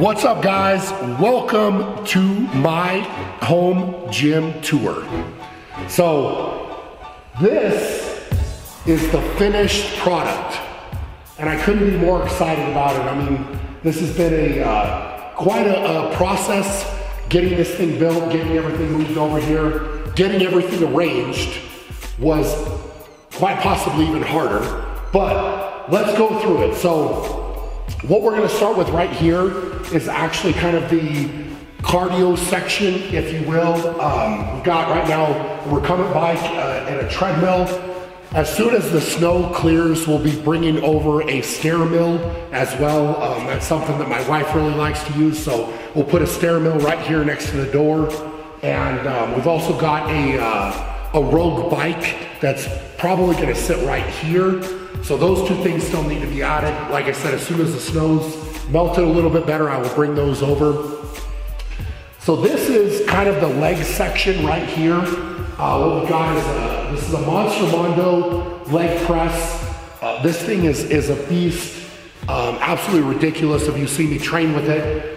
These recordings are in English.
What's up, guys? Welcome to my home gym tour. So this is the finished product, and I couldn't be more excited about it. I mean, this has been quite a process getting this thing built, getting everything moved over here, getting everything arranged was quite possibly even harder, but let's go through it. So what we're gonna start with right here is actually kind of the cardio section, if you will. We've got right now a recumbent bike and a treadmill. As soon as the snow clears, we'll be bringing over a stair mill as well. That's something that my wife really likes to use, so we'll put a stair mill right here next to the door. And we've also got a rogue bike that's probably gonna sit right here. So those two things still need to be added. Like I said, as soon as the snow's melted a little bit better, I will bring those over. So this is kind of the leg section right here. What we've got is this is a Monster Mondo leg press. This thing is a beast, absolutely ridiculous if you see me train with it.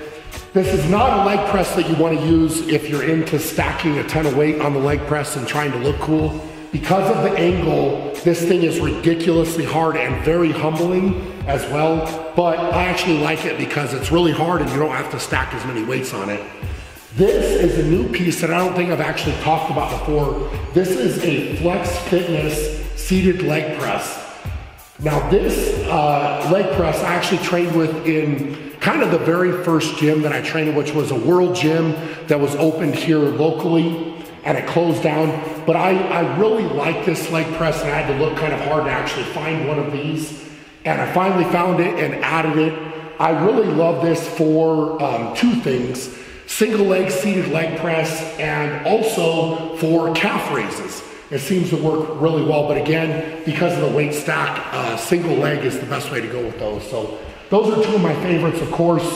This is not a leg press that you want to use if you're into stacking a ton of weight on the leg press and trying to look cool. Because of the angle, this thing is ridiculously hard and very humbling as well, but I actually like it because it's really hard and you don't have to stack as many weights on it. This is a new piece that I don't think I've actually talked about before. This is a Flex Fitness seated leg press. Now this leg press I actually trained with in kind of the very first gym that I trained in, which was a world gym that was opened here locally, and it closed down. But I really like this leg press, and I had to look kind of hard to actually find one of these. And I finally found it and added it. I really love this for two things: single leg seated leg press, and also for calf raises. It seems to work really well, but again, because of the weight stack, single leg is the best way to go with those. So those are two of my favorites, of course.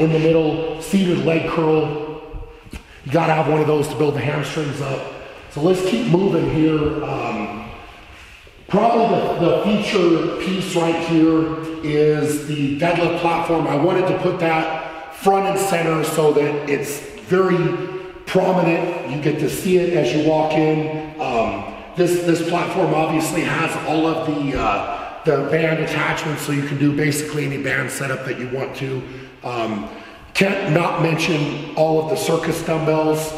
In the middle, seated leg curl. You gotta have one of those to build the hamstrings up. So let's keep moving here. Probably the feature piece right here is the deadlift platform. I wanted to put that front and center so that it's very prominent. You get to see it as you walk in. This platform obviously has all of the band attachments, so you can do basically any band setup that you want to. Can't not mention all of the circus dumbbells.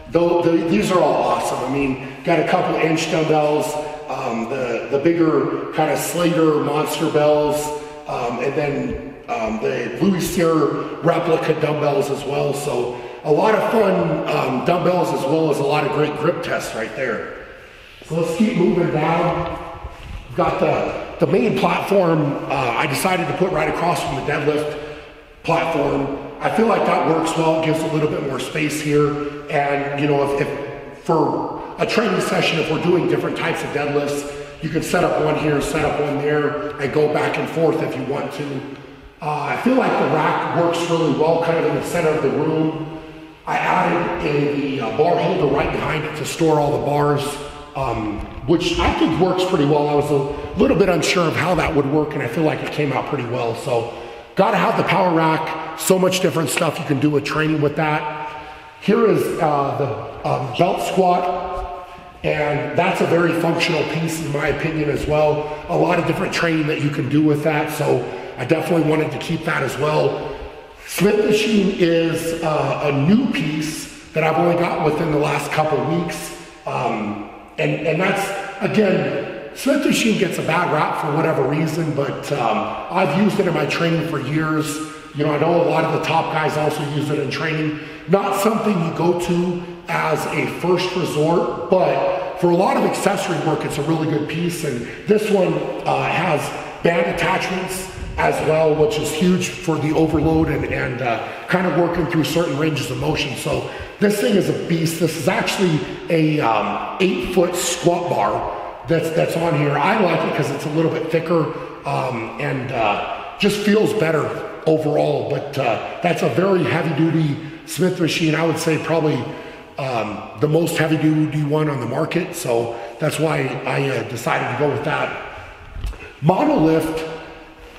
These are all awesome. I mean, got a couple inch dumbbells, the bigger kind of Slater monster bells, and then the Louis Cyr replica dumbbells as well. So a lot of fun dumbbells, as well as a lot of great grip tests right there. So let's keep moving down. We've got the main platform I decided to put right across from the deadlift platform. I feel like that works well. It gives a little bit more space here. And you know, if for a training session, if we're doing different types of deadlifts, you can set up one here, set up one there, and go back and forth if you want to. I feel like the rack works really well, kind of in the center of the room. I added a bar holder right behind it to store all the bars, which I think works pretty well. I was a little bit unsure of how that would work, and I feel like it came out pretty well. So gotta have the power rack. So much different stuff you can do with training with that. Here is the belt squat, and that's a very functional piece in my opinion as well. A lot of different training that you can do with that, so I definitely wanted to keep that as well. Smith machine is a new piece that I've only got within the last couple weeks, and that's, again, Smith machine gets a bad rap for whatever reason, but I've used it in my training for years. You know, I know a lot of the top guys also use it in training. Not something you go to as a first resort, but for a lot of accessory work, it's a really good piece. And this one has band attachments as well, which is huge for the overload and kind of working through certain ranges of motion. So this thing is a beast. This is actually a 8-foot squat bar that's on here. I like it because it's a little bit thicker and just feels better overall, but that's a very heavy-duty Smith machine. I would say probably the most heavy-duty one on the market, so that's why I decided to go with that. Monolift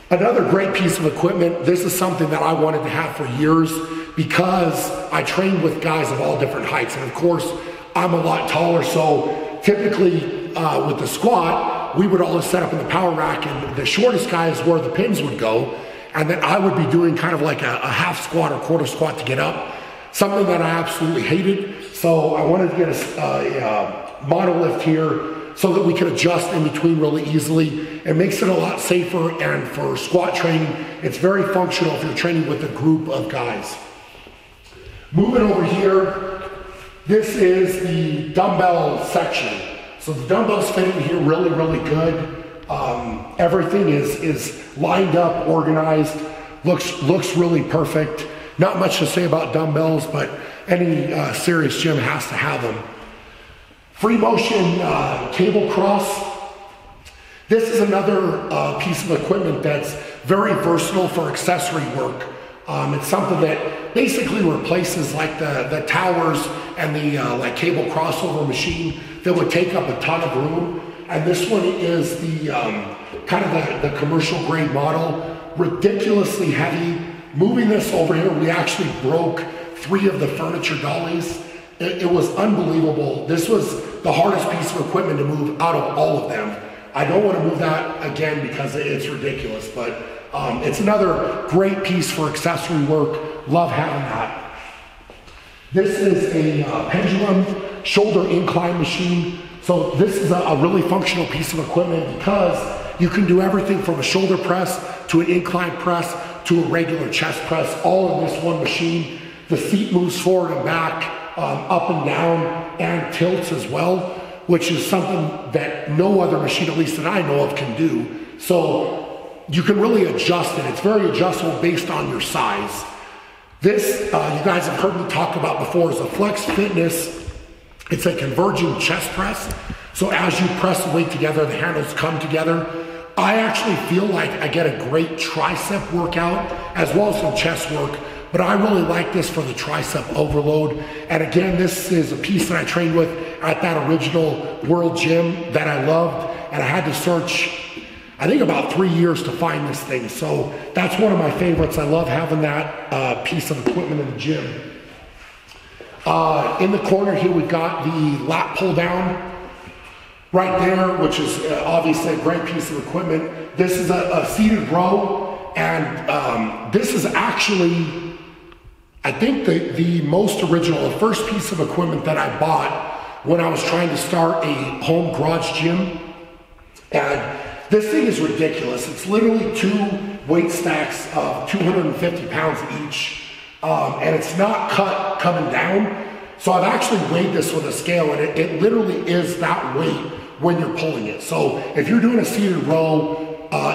Another great piece of equipment, this is something that I wanted to have for years because I trained with guys of all different heights. And of course, I'm a lot taller, so typically with the squat, we would always set up in the power rack and the shortest guy is where the pins would go. And then I would be doing kind of like a half squat or quarter squat to get up, something that I absolutely hated. So I wanted to get a monolift here so that we can adjust in between really easily. It makes it a lot safer, and for squat training, it's very functional if you're training with a group of guys. Moving over here, this is the dumbbell section. So the dumbbells fit in here really, really good. Everything is lined up, organized, looks really perfect. Not much to say about dumbbells, but any serious gym has to have them. Free motion cable cross. This is another piece of equipment that's very versatile for accessory work. It's something that basically replaces like the towers and the like cable crossover machine that would take up a ton of room. And this one is the kind of the commercial grade model, ridiculously heavy. Moving this over here, we actually broke 3 of the furniture dollies. It was unbelievable. This was the hardest piece of equipment to move out of all of them. I don't want to move that again because it's ridiculous, but it's another great piece for accessory work. Love having that. This is a pendulum shoulder incline machine. So this is a really functional piece of equipment because you can do everything from a shoulder press to an incline press to a regular chest press, all in this one machine. The seat moves forward and back, up and down, and tilts as well, which is something that no other machine, at least that I know of, can do. So you can really adjust it. It's very adjustable based on your size. This, you guys have heard me talk about before, is a Flex Fitness. It's a converging chest press. So as you press the weight together, the handles come together. I actually feel like I get a great tricep workout as well as some chest work, but I really like this for the tricep overload. And again, this is a piece that I trained with at that original World Gym that I loved, and I had to search, I think, about 3 years to find this thing. So that's one of my favorites. I love having that piece of equipment in the gym. In the corner here, we've got the lat pull down right there, which is obviously a great piece of equipment. This is a seated row, and this is actually, I think, the most original, the first piece of equipment that I bought when I was trying to start a home garage gym. And this thing is ridiculous. It's literally 2 weight stacks of 250 pounds each, and it's not cut coming down. So I've actually weighed this with a scale, and it literally is that weight when you're pulling it. So if you're doing a seated row,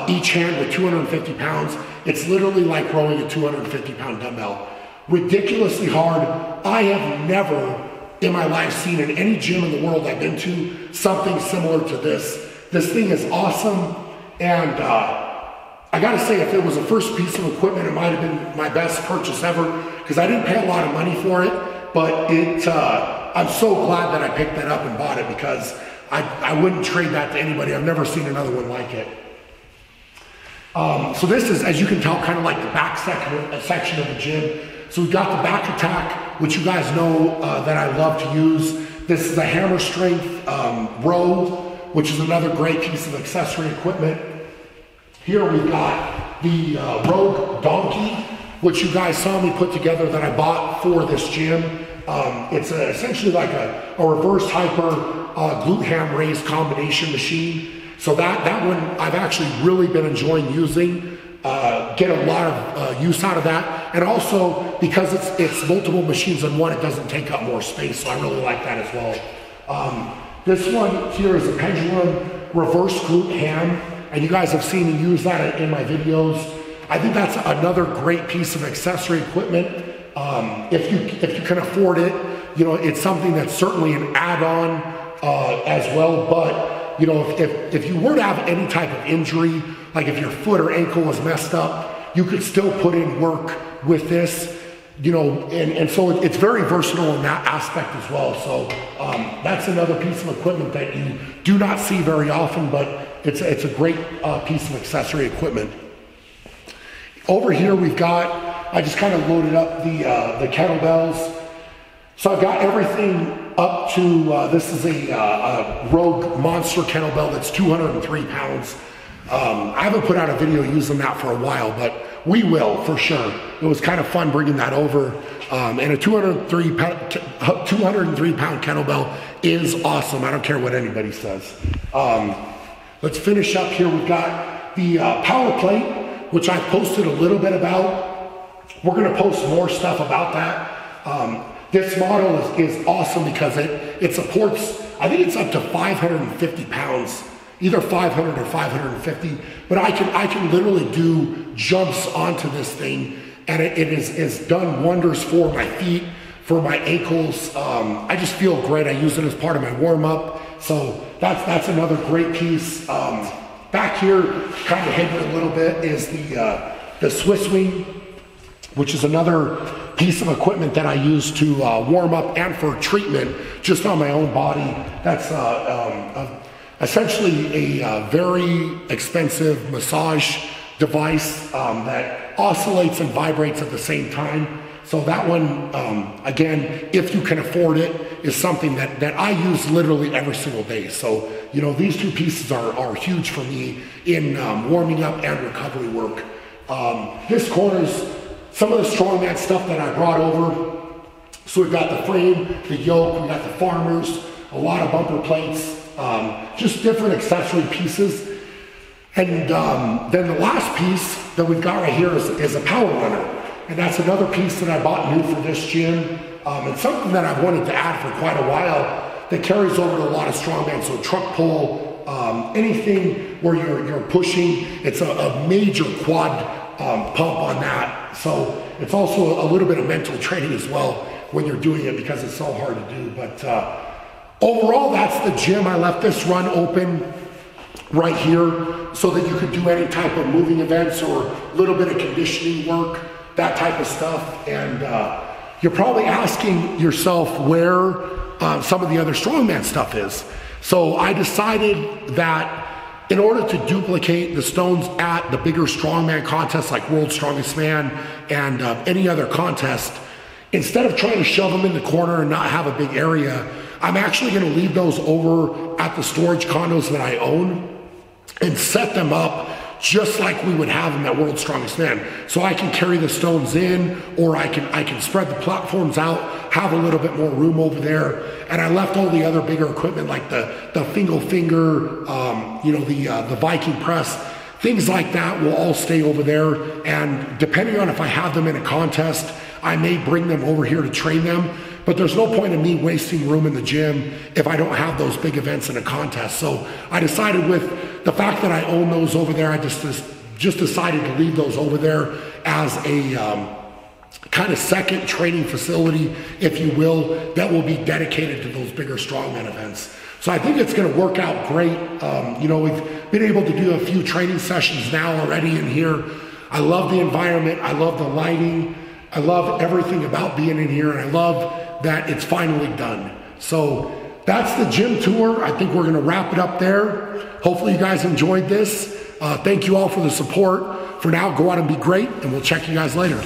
each hand with 250 pounds, it's literally like rowing a 250 pound dumbbell. Ridiculously hard. I have never in my life seen in any gym in the world I've been to something similar to this. This thing is awesome, and I gotta say, if it was the first piece of equipment, it might have been my best purchase ever, because I didn't pay a lot of money for it, but I'm so glad that I picked that up and bought it, because I wouldn't trade that to anybody. I've never seen another one like it. So this is, as you can tell, kind of like the back section of the gym. So we've got the back attack, which you guys know that I love to use. This is a hammer strength row, which is another great piece of accessory equipment. Here we've got the Rogue Donkey, which you guys saw me put together that I bought for this gym. It's essentially like a reverse hyper glute ham raise combination machine. So that one I've actually really been enjoying using. Get a lot of use out of that, and also because it's multiple machines in one, it doesn't take up more space, so I really like that as well. This one here is a pendulum reverse glute ham, and you guys have seen me use that in my videos. I think that's another great piece of accessory equipment. If you can afford it, you know, it's something that's certainly an add-on as well. But you know, if you were to have any type of injury, like if your foot or ankle was messed up, you could still put in work with this. You know, and so it's very versatile in that aspect as well. So that's another piece of equipment that you do not see very often, but it's a great piece of accessory equipment. Over here we've got, I just kind of loaded up the kettlebells. So I've got everything up to, this is a Rogue Monster kettlebell that's 203 pounds. I haven't put out a video using that for a while, but we will for sure. It was kind of fun bringing that over. And a 203 pound kettlebell is awesome. I don't care what anybody says. Let's finish up here. We've got the power plate, which I've posted a little bit about. We're gonna post more stuff about that. This model is awesome because it supports, I think it's up to 550 pounds, either 500 or 550, but I can literally do jumps onto this thing, and it is done wonders for my feet, for my ankles. I just feel great. I use it as part of my warm up. So that's another great piece. Back here, kind of hidden a little bit, is the Swiss wing, which is another piece of equipment that I use to warm up and for treatment just on my own body. That's essentially a very expensive massage device that oscillates and vibrates at the same time. So that one, again, if you can afford it, is something that I use literally every single day. So, you know, these two pieces are huge for me in warming up and recovery work. This corner's some of the strongman stuff that I brought over. So we've got the frame, the yoke, we got the farmers, a lot of bumper plates, just different accessory pieces. And then the last piece that we've got right here is a power runner. And that's another piece that I bought new for this gym. And something that I've wanted to add for quite a while that carries over to a lot of strongman. So truck pull, anything where you're pushing, it's a major quad pump on that. So it's also a little bit of mental training as well when you're doing it because it's so hard to do. But overall, that's the gym. I left this run open right here so that you could do any type of moving events or a little bit of conditioning work, that type of stuff. And you're probably asking yourself where some of the other strongman stuff is. So I decided that in order to duplicate the stones at the bigger strongman contests like World's Strongest Man and any other contest, instead of trying to shove them in the corner and not have a big area, I'm actually gonna leave those over at the storage condos that I own and set them up just like we would have them at World's Strongest Man. So I can carry the stones in, or I can spread the platforms out, have a little bit more room over there. And I left all the other bigger equipment like the Fingal Finger, you know, the Viking press, things like that will all stay over there. And depending on if I have them in a contest, I may bring them over here to train them. But there's no point in me wasting room in the gym if I don't have those big events in a contest. So I decided with the fact that I own those over there, I just decided to leave those over there as a kind of second training facility, if you will, that will be dedicated to those bigger strongman events. So I think it's gonna work out great. You know, we've been able to do a few training sessions now already in here. I love the environment, I love the lighting, I love everything about being in here, and I love that it's finally done. So that's the gym tour. I think we're gonna wrap it up there. Hopefully you guys enjoyed this. Thank you all for the support. For now, go out and be great, and we'll check you guys later.